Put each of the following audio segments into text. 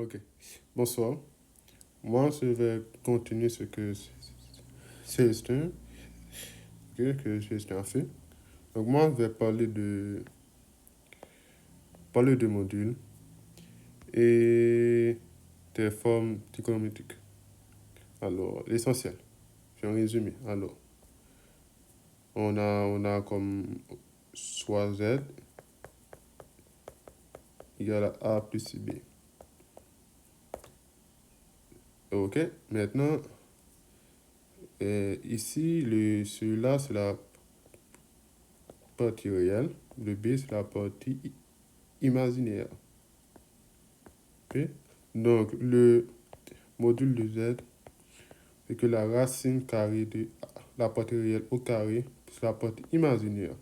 Ok. Bonsoir. Moi, je vais continuer ce que Célestin, que Célestin a fait. Donc, moi, je vais parler de modules et des formes trigonométriques. Alors, l'essentiel, je vais en résumer. Alors, on a comme soit Z égale à A plus B. Ok, maintenant, ici, celui-là, c'est la partie réelle. Le B, c'est la partie imaginaire. Ok? Donc, le module de Z, c'est que la racine carrée de la partie réelle au carré plus la partie imaginaire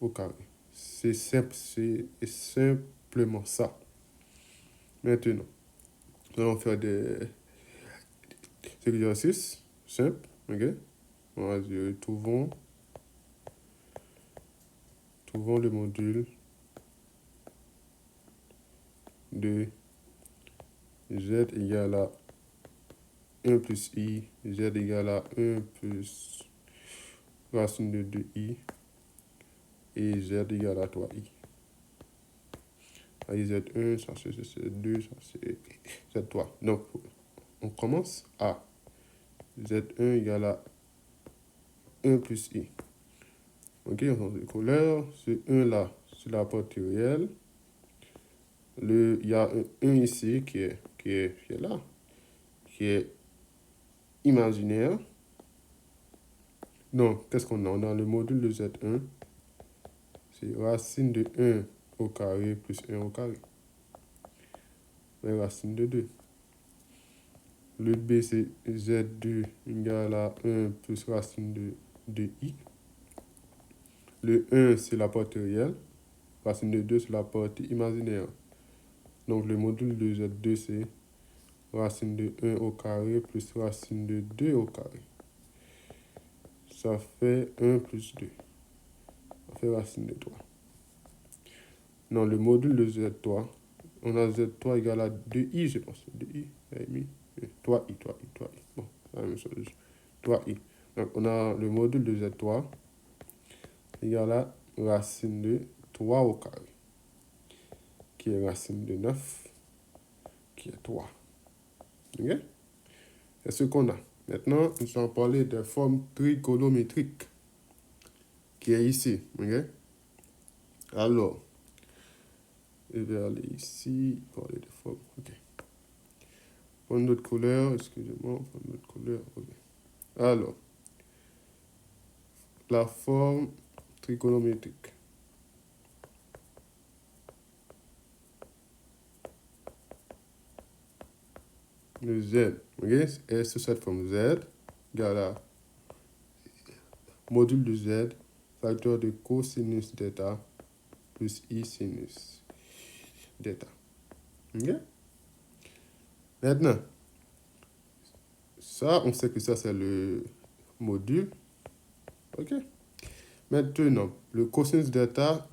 au carré. C'est simple, c'est simplement ça. Maintenant, nous allons faire des exercices simples. Ok? On va dire, trouvons le module de Z égale à 1 plus I, Z égale à 1 plus racine de 2I et Z égale à 3I. Allez, Z1, ça c'est Z2, ça c'est Z3. Donc, on commence à Z1 égale à 1 plus I. Ok, on change de couleur. Ce 1 là, c'est la partie réelle. Il y a un 1 ici qui est là, qui est imaginaire. Donc, qu'est-ce qu'on a? On a le module de Z1. C'est racine de 1 au carré plus 1 au carré. Et racine de 2. Le B, c'est Z2 égale à 1 plus racine de 2i. Le 1, c'est la partie réelle. Racine de 2, c'est la partie imaginaire. Donc, le module de Z2, c'est racine de 1 au carré plus racine de 2 au carré. Ça fait 1 plus 2. Ça fait racine de 3. Non, le module de Z3, on a Z3 égale à 2i, je pense. 2i, 3i. Bon, c'est la même chose. 3i. Donc, on a le module de Z3 égale à racine de 3 au carré, qui est racine de 9, qui est 3. Ok? C'est ce qu'on a. Maintenant, nous allons parler de forme trigonométrique, qui est ici. Ok? Alors, je vais aller ici, parler de forme. Ok. Prendre notre couleur, excusez-moi, prendre notre couleur. Ok. Alors, la forme trigonométrique. Le Z, ok? Est sous cette forme Z, égale à module de Z, facteur de cosinus d'état plus I sinus d'état. Ok? Maintenant, ça, on sait que ça, c'est le module. Ok? Maintenant, le cosinus d'état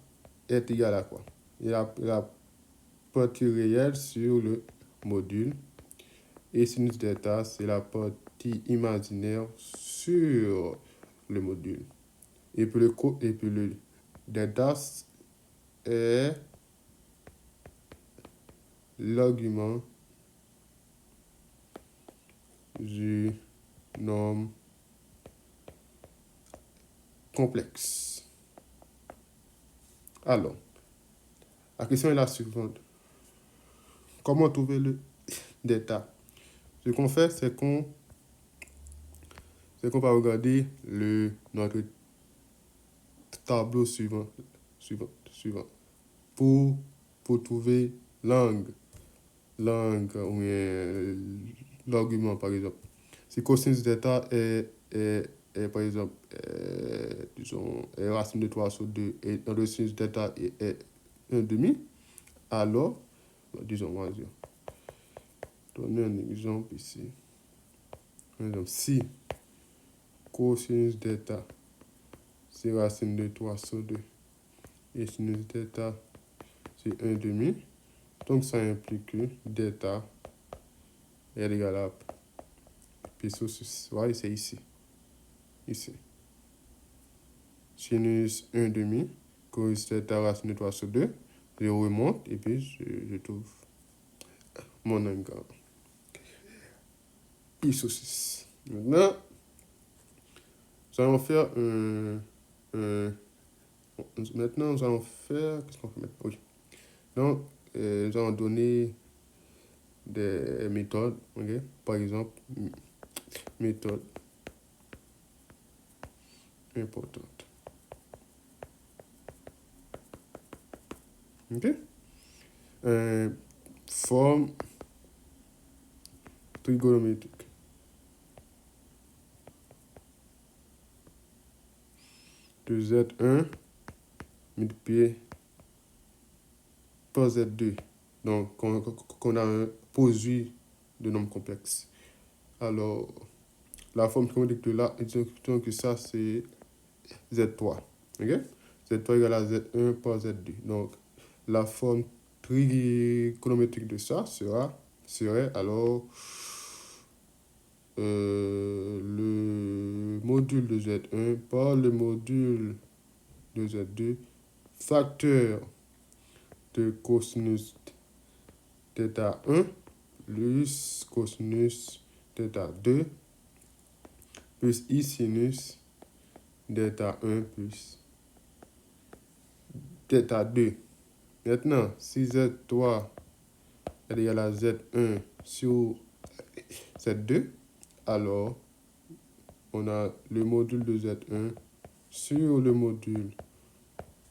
est égal à quoi? La partie réelle sur le module. Et sinus d'état, c'est la partie imaginaire sur le module. Et puis le d'état est l'argument du nombre complexe. Alors, la question est la suivante. Comment trouver le d'état? Ce qu'on fait, c'est qu'on va regarder notre tableau suivant pour trouver l'angle ou l'argument, par exemple. Si cosinus d'état est, par exemple, disons, racine de 3 sur 2 et le sinus d'état est 1,5, alors, disons, on va dire, donner un exemple ici. Par exemple, si cosinus d'état, c'est racine de 3 sur 2 et sinus d'état, c'est 1,5, Donc, ça implique que delta est égal à pi sur 6. Voilà, c'est ici. Ici. Sinus 1 demi, cos delta racine de 3 sur 2. Je remonte et puis je trouve mon angle. Pi sur 6. Maintenant, nous allons faire maintenant, nous allons faire... Qu'est-ce qu'on fait maintenant? Oui. Donc, nous allons donner des méthodes. Okay? Par exemple, méthode importante. OK? Forme trigonométrique. De Z1 multiplié par Z2. Donc, on a un produit de nombres complexes. Alors, la forme trigonométrique de là, disons que ça, c'est Z3. OK? Z3 égale à Z1 par Z2. Donc, la forme trigonométrique de ça serait alors le module de Z1 par le module de Z2 facteur de cosinus θ 1 plus cosinus θ 2 plus I sinus θ 1 plus θ 2. Maintenant, si Z3 est égal à Z1 sur Z2, alors on a le module de Z1 sur le module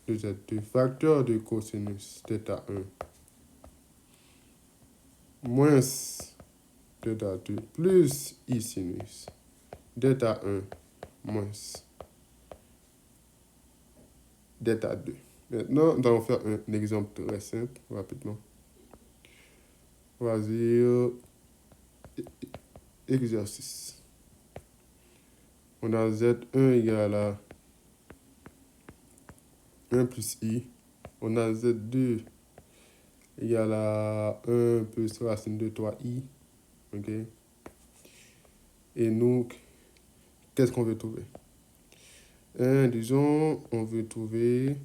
de Z2, facteur de cosinus θ 1 moins θ 2 plus I sinus θ 1 moins θ 2. Maintenant, nous allons faire un exemple très simple, rapidement. On va dire exercice. On a Z1 égale à 1 plus I. On a Z2 égale à 1 plus racine de 3i. OK? Et nous, qu'est-ce qu'on veut trouver? Disons, on veut trouver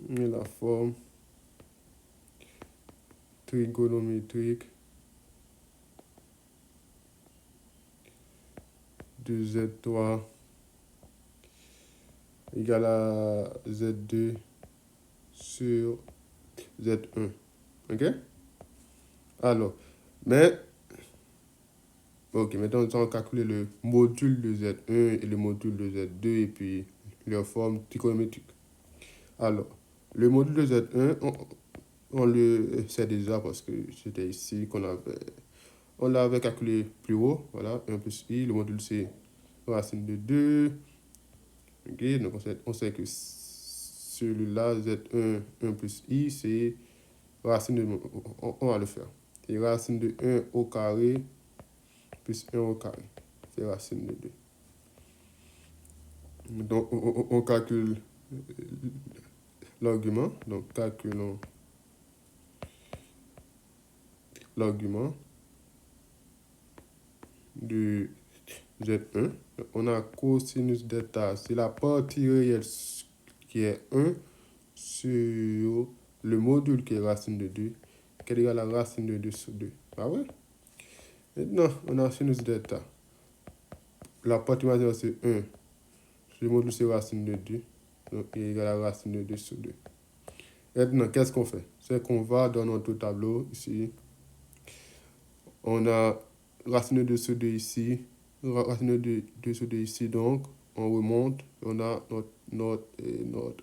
la forme trigonométrique de Z3 égale à Z2 sur Z1. OK? Alors, maintenant, nous allons calculer le module de Z1 et le module de Z2 et puis leur forme trigonométrique. Alors, le module de Z1, on le sait déjà parce que c'était ici on l'avait calculé plus haut. Voilà, 1 plus I, le module c'est racine de 2. OK, donc on sait que celui-là, Z1, 1 plus I, c'est racine de... On va le faire. C'est racine de 1 au carré plus 1 au carré. C'est racine de 2. Donc, on calcule l'argument. Donc, calculons l'argument du Z1. On a cosinus delta, c'est la partie réelle qui est 1 sur le module qui est racine de 2, qui est égal à la racine de 2 sur 2. Ah ouais? Maintenant, on a sinus delta. La partie imaginaire, c'est 1. Le module, c'est racine de 2. Donc, il est égal à la racine de 2 sur 2. Maintenant, qu'est-ce qu'on fait? C'est qu'on va dans notre tableau, ici. On a racine de 2 sur 2 ici. Racine de 2 sur 2 ici. Donc, on remonte. On a notre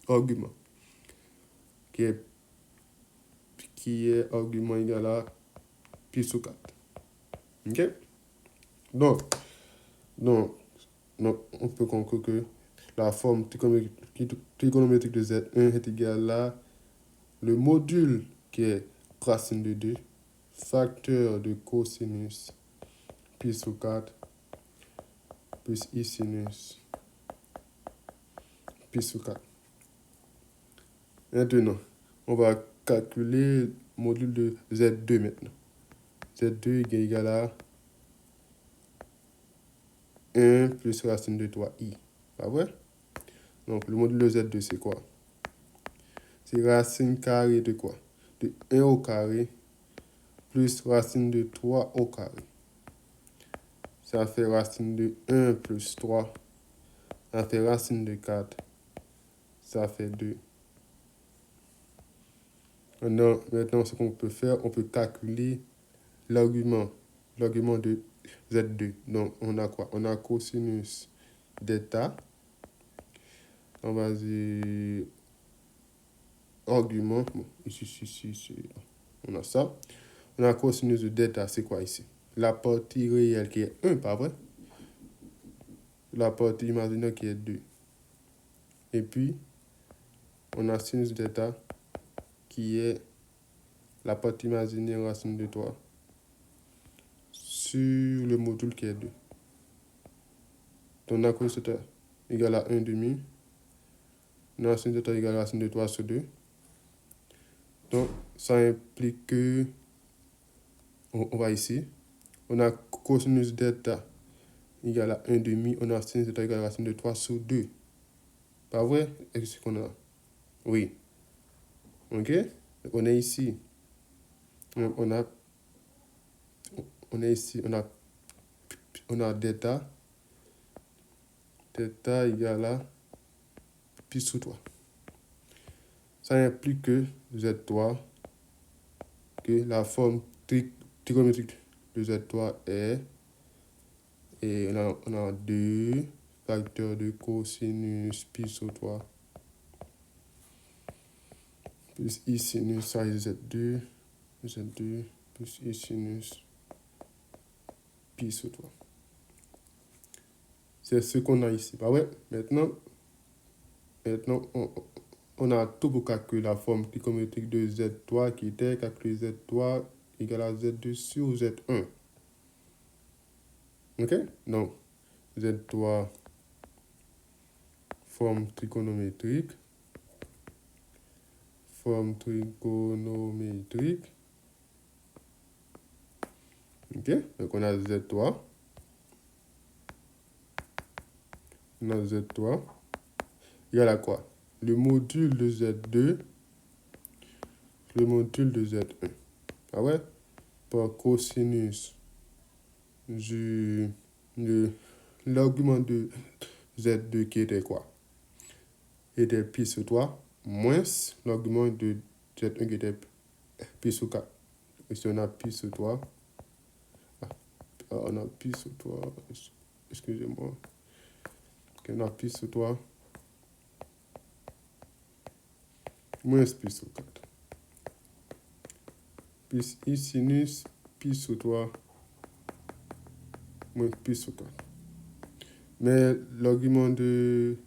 argument. Qui est argument égal à pi sur 4. OK? Donc, on peut conclure que la forme trigonométrique de Z1 est égale à le module qui est racine de 2, facteur de cosinus pi sur 4 plus I sinus pi sur 4. Maintenant, on va calculer le module de Z2 maintenant. Z2 est égal à 1 plus racine de 3i. Pas vrai? Donc, le module de Z2, c'est quoi? C'est racine carrée de quoi? De 1 au carré plus racine de 3 au carré. Ça fait racine de 1 plus 3. Ça fait racine de 4. Ça fait 2. Maintenant, ce qu'on peut faire, on peut calculer l'argument de Z2. Donc, on a quoi? On a cosinus d'état. On va dire argument. Bon, ici, on a ça. On a cosinus de d'état, c'est quoi ici? La partie réelle qui est 1, pas vrai? La partie imaginaire qui est 2. Et puis, on a sinus d'état qui est la partie imaginaire racine de 3 sur le module qui est 2. Donc, on a cosinus d'état égale à 1 demi. On a sinus d'état égale à racine de 3 sur 2. Donc, ça implique que, on va ici, on a cosinus d'état égale à 1 demi, on a sinus d'état égale à racine de 3 sur 2. Pas vrai? Est-ce qu'on a? Oui. OK? On est ici. On est ici. On a d'état. D'état égale à pi sur 3. Ça implique que Z3, que la forme trigonométrique de Z3 est, et on a 2 facteurs de cosinus pi sur 3 plus I sinus, ça est Z2 plus I sinus pi sur 3. C'est ce qu'on a ici, pas vrai? Maintenant, on a tout pour calculer la forme trigonométrique de Z3 qui était calculer Z3 égale à Z2 sur Z1. OK? Donc, Z3, forme trigonométrique. OK? Donc, on a Z3. On a Z3. Égale à quoi? Le module de Z2. Le module de Z1. Ah ouais? Par cosinus de l'argument de Z2 qui était quoi? Était pi sur 3 moins l'argument de Z1 qui était pi sur 4. Ici, on a pi sur 3. On a pi sur 3. Excusez-moi. Okay, on a pi sur 3 moins pi sur 4. Plus I sinus pi sur 3 moins pi sur 4. Mais l'argument de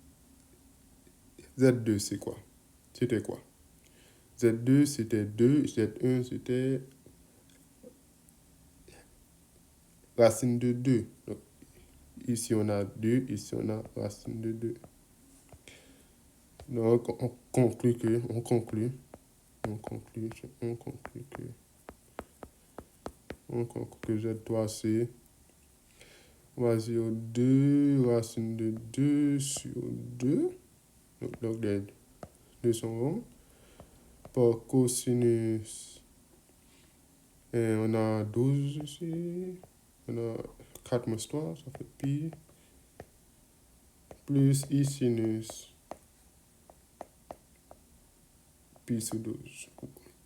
Z2, c'est quoi? C'était quoi? Z2, c'était 2. Z1, c'était racine de 2. Donc, ici, on a 2. Ici, on a racine de 2. Donc, on conclut que Z3, c'est, on va dire 2 racine de 2 sur 2. Donc, les deux sont ronds. Par cosinus, et on a 12 ici. On a 4 moins 3, ça fait pi. Plus I sinus pi sur 12.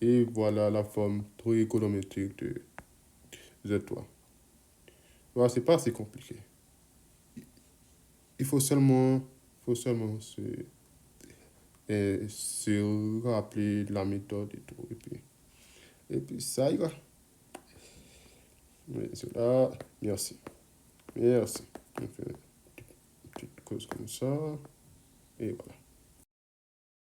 Et voilà la forme trigonométrique de Z3. Voilà, c'est pas assez compliqué. Il faut seulement se rappeler de la méthode et tout. Et puis ça ira. Mais cela, merci. Merci. On fait une petite cause comme ça. Et voilà.